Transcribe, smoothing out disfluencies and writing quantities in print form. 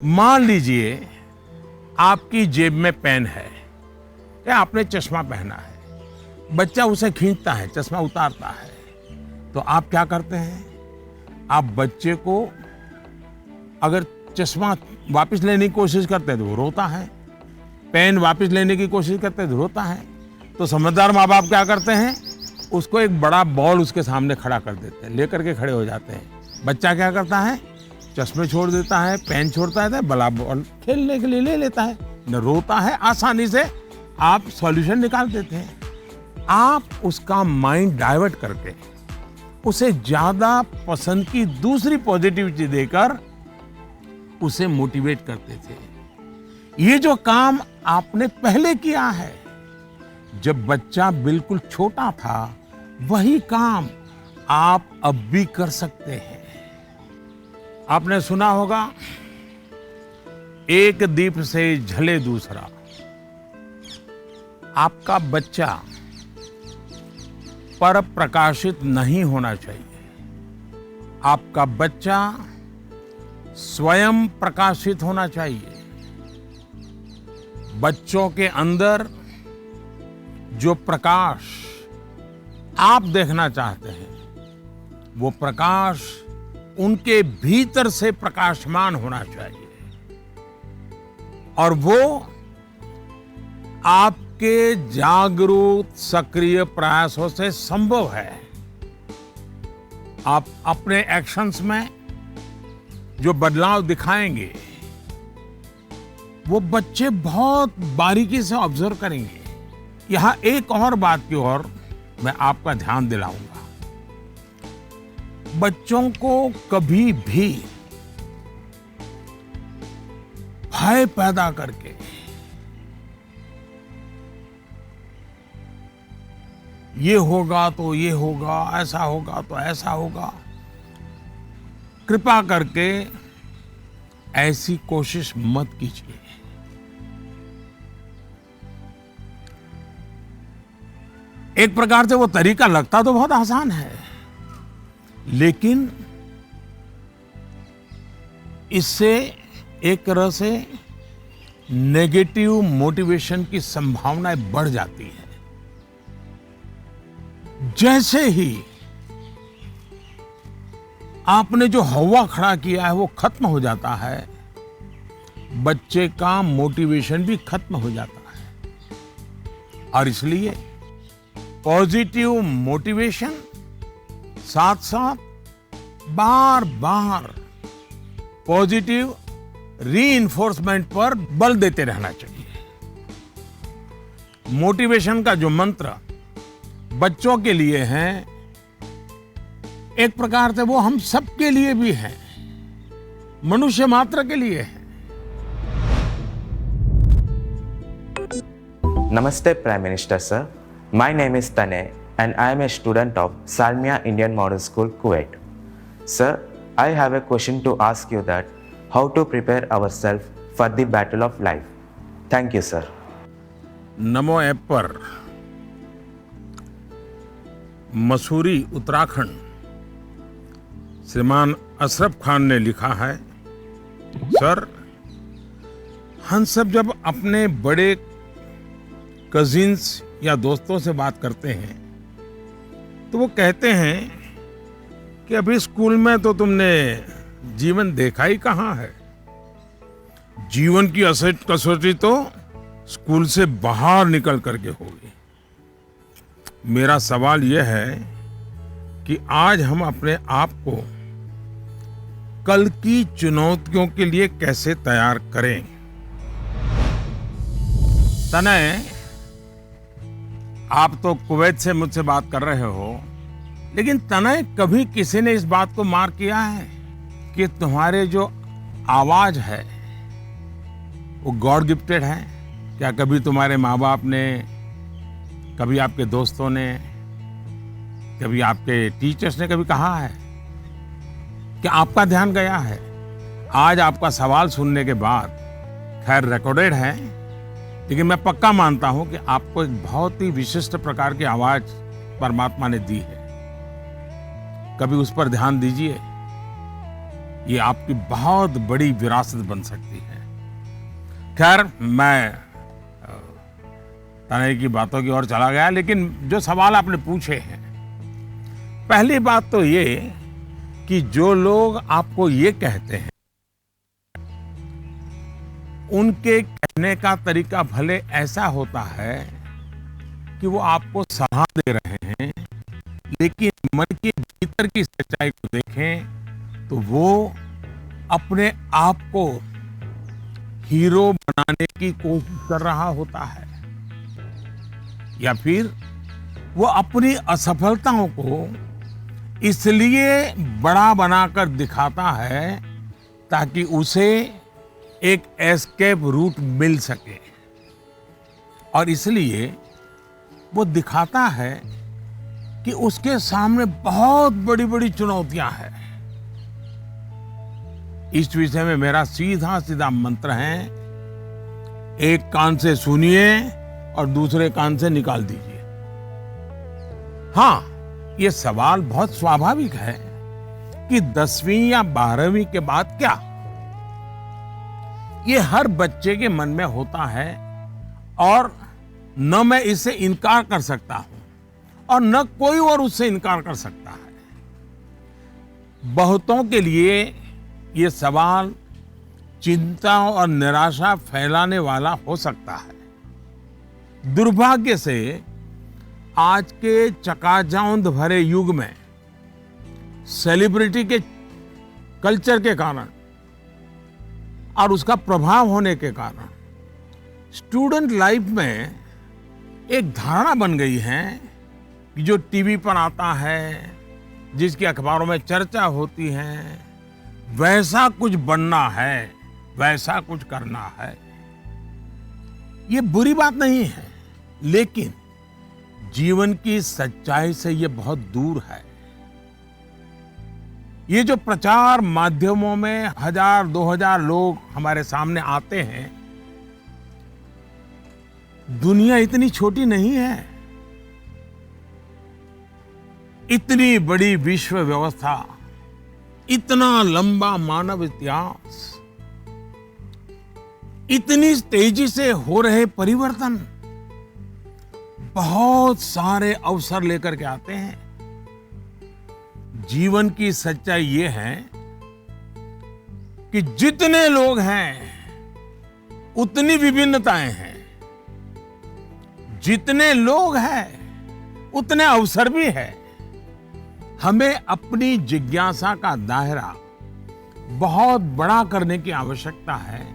मान लीजिए आपकी जेब में पेन है या आपने चश्मा पहना है। बच्चा उसे खींचता है, चश्मा उतारता है, तो आप क्या करते हैं? आप बच्चे को अगर चश्मा वापस लेने की कोशिश करते हैं तो वो रोता है, पेन वापस लेने की कोशिश करते हैं तो रोता है। तो समझदार माँ बाप क्या करते हैं? उसको एक बड़ा बॉल उसके सामने खड़ा कर देते हैं, लेकर के खड़े हो जाते हैं। बच्चा क्या करता है? चश्मे छोड़ देता है, पेन छोड़ता है, बड़ा बॉल खेलने के लिए ले लेता है, न रोता है। आसानी से आप सॉल्यूशन निकाल देते हैं। आप उसका माइंड डाइवर्ट करके उसे ज्यादा पसंद की दूसरी पॉजिटिविटी देकर उसे मोटिवेट करते थे। ये जो काम आपने पहले किया है, जब बच्चा बिल्कुल छोटा था, वही काम आप अब भी कर सकते हैं। आपने सुना होगा, एक दीप से जले दूसरा। आपका बच्चा पर प्रकाशित नहीं होना चाहिए। आपका बच्चा स्वयं प्रकाशित होना चाहिए। बच्चों के अंदर जो प्रकाश आप देखना चाहते हैं, वो प्रकाश उनके भीतर से प्रकाशमान होना चाहिए, और वो आपके जागरूक सक्रिय प्रयासों से संभव है। आप अपने एक्शंस में जो बदलाव दिखाएंगे, वो बच्चे बहुत बारीकी से ऑब्जर्व करेंगे। यहां एक और बात की ओर मैं आपका ध्यान दिलाऊंगा। बच्चों को कभी भी भय पैदा करके ये होगा तो ये होगा, ऐसा होगा तो ऐसा होगा, कृपा करके ऐसी कोशिश मत कीजिए। एक प्रकार से वो तरीका लगता तो बहुत आसान है, लेकिन इससे एक तरह से नेगेटिव मोटिवेशन की संभावनाएं बढ़ जाती है। जैसे ही आपने जो हवा खड़ा किया है वो खत्म हो जाता है, बच्चे का मोटिवेशन भी खत्म हो जाता है। और इसलिए पॉजिटिव मोटिवेशन साथ साथ बार बार पॉजिटिव रीइंफोर्समेंट पर बल देते रहना चाहिए। मोटिवेशन का जो मंत्र बच्चों के लिए है, एक प्रकार से वो हम सबके लिए भी है, मनुष्य मात्र के लिए है। Namaste Prime Minister sir, my name is Tanay and I am a student of Salmia Indian Model School, Kuwait. Sir, I have a question to ask you, that how to prepare ourselves for the battle of life. Thank you sir. NaMo app पर मसूरी उत्तराखंड श्रीमान अशरफ खान ने लिखा है, sir, हम सब जब अपने बड़े कजिन्स या दोस्तों से बात करते हैं तो वो कहते हैं कि अभी स्कूल में तो तुमने जीवन देखा ही कहाँ है, जीवन की असली कसौटी तो स्कूल से बाहर निकल करके होगी। मेरा सवाल यह है कि आज हम अपने आप को कल की चुनौतियों के लिए कैसे तैयार करें। तनय, आप तो कुवैत से मुझसे बात कर रहे हो, लेकिन तनय, कभी किसी ने इस बात को मार्क किया है कि तुम्हारे जो आवाज है वो गॉड गिफ्टेड है? क्या कभी तुम्हारे माँ बाप ने, कभी आपके दोस्तों ने, कभी आपके टीचर्स ने कभी कहा है कि आपका ध्यान गया है? आज आपका सवाल सुनने के बाद, खैर रिकॉर्डेड है, लेकिन मैं पक्का मानता हूं कि आपको एक बहुत ही विशिष्ट प्रकार की आवाज परमात्मा ने दी है। कभी उस पर ध्यान दीजिए। ये आपकी बहुत बड़ी विरासत बन सकती है। खैर, मैं तनय की बातों की ओर चला गया, लेकिन जो सवाल आपने पूछे हैं, पहली बात तो ये कि जो लोग आपको ये कहते हैं, उनके कहने का तरीका भले ऐसा होता है कि वो आपको सलाह दे रहे हैं, लेकिन मन के भीतर की सच्चाई को देखें तो वो अपने आप को हीरो बनाने की कोशिश कर रहा होता है, या फिर वो अपनी असफलताओं को इसलिए बड़ा बनाकर दिखाता है ताकि उसे एक एस्केप रूट मिल सके, और इसलिए वो दिखाता है कि उसके सामने बहुत बड़ी बड़ी चुनौतियां हैं। इस विषय में मेरा सीधा सीधा मंत्र है, एक कान से सुनिए और दूसरे कान से निकाल दीजिए। हाँ, ये सवाल बहुत स्वाभाविक है कि 10वीं या 12वीं के बाद क्या? ये हर बच्चे के मन में होता है, और न मैं इससे इनकार कर सकता हूं और न कोई और उससे इनकार कर सकता है। बहुतों के लिए ये सवाल चिंता और निराशा फैलाने वाला हो सकता है। दुर्भाग्य से आज के चकाचौंध भरे युग में सेलिब्रिटी के कल्चर के कारण और उसका प्रभाव होने के कारण स्टूडेंट लाइफ में एक धारणा बन गई है कि जो टीवी पर आता है, जिसकी अखबारों में चर्चा होती है, वैसा कुछ बनना है, वैसा कुछ करना है। ये बुरी बात नहीं है, लेकिन जीवन की सच्चाई से ये बहुत दूर है। ये जो प्रचार माध्यमों में 1000-2000 लोग हमारे सामने आते हैं, दुनिया इतनी छोटी नहीं है। इतनी बड़ी विश्व व्यवस्था, इतना लंबा मानव इतिहास, इतनी तेजी से हो रहे परिवर्तन बहुत सारे अवसर लेकर के आते हैं। जीवन की सच्चाई ये है कि जितने लोग हैं उतनी विभिन्नताएं हैं, जितने लोग हैं उतने अवसर भी है। हमें अपनी जिज्ञासा का दायरा बहुत बड़ा करने की आवश्यकता है